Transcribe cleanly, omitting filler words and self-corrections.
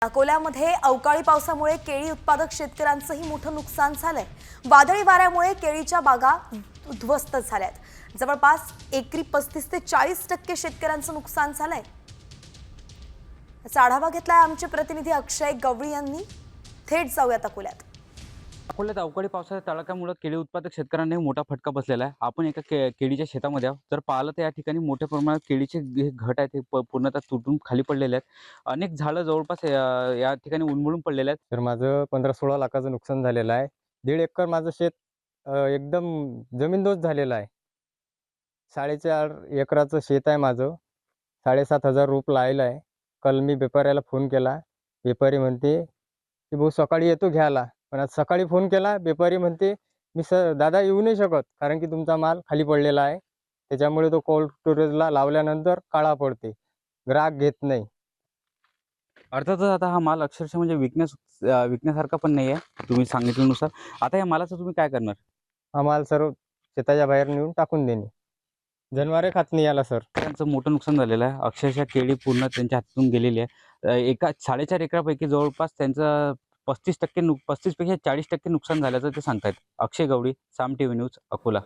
अकोल्यामध्ये अवकाळी पावसामुळे केळी उत्पादक शेतकऱ्यांचंही मोठं नुकसान झालंय। वादळी वाऱ्यामुळे केळीच्या बागा उद्ध्वस्त झाल्यात। जवळपास एकरी 35 ते 40% शेतकऱ्यांचं नुकसान झालंय। याचा आढावा घेतलाय आमचे प्रतिनिधी अक्षय गवळी यांनी। थेट जाऊयात अकोल्यात। अकोल्यात अवकाळी पावसाच्या तडाख्यामुळे केळी उत्पादक शेतकऱ्यांना मोठा फटका बसलेला आहे। आपण एका केळीच्या शेतामध्ये आहोत। जर पाहिलं तर या ठिकाणी मोठ्या प्रमाणात केळीचे घट आहेत, ते पूर्णतः तुटून खाली पडलेले आहेत। अनेक झाडं जवळपास या ठिकाणी उन्मळून पडलेले आहेत। तर माझं 15-16 लाखाचं नुकसान झालेलं आहे। 1.5 एकर माझं शेत एकदम जमीनदोस्त झालेलं आहे। 4.5 एकराचं शेत आहे माझं। 7,500 रोप लावलेलं आहे। काल मी व्यापाऱ्याला फोन केला। व्यापारी म्हणते की भाऊ सकाळी येतो घ्यायला, पण आज सकाळी फोन केला, व्यापारी म्हणते मी दादा येऊ नाही शकत, कारण की तुमचा माल खाली पडलेला आहे। त्याच्यामुळे तो कोल्ड स्टोरेजला लावल्यानंतर काळा पडते, ग्राहक घेत नाही। अर्थातच आता हा माल अक्षरशः म्हणजे विकण्यासारखा पण नाही आहे तुम्ही सांगितल्यानुसार। आता या मालाचं तुम्ही काय करणार? हा माल सर्व शेताच्या बाहेर नेऊन टाकून देणे। जनावरे खात नाही याला सर। त्यांचं मोठं नुकसान झालेलं आहे। अक्षरशः केळी पूर्ण त्यांच्या हातून गेलेली आहे। एका 4.5 एकरापैकी जवळपास त्यांचं 35% 35 पेक्षा 40% नुकसान झाल्याचं ते सांगतायत। अक्षय गवळी, साम टीव्ही न्यूज, अकोला।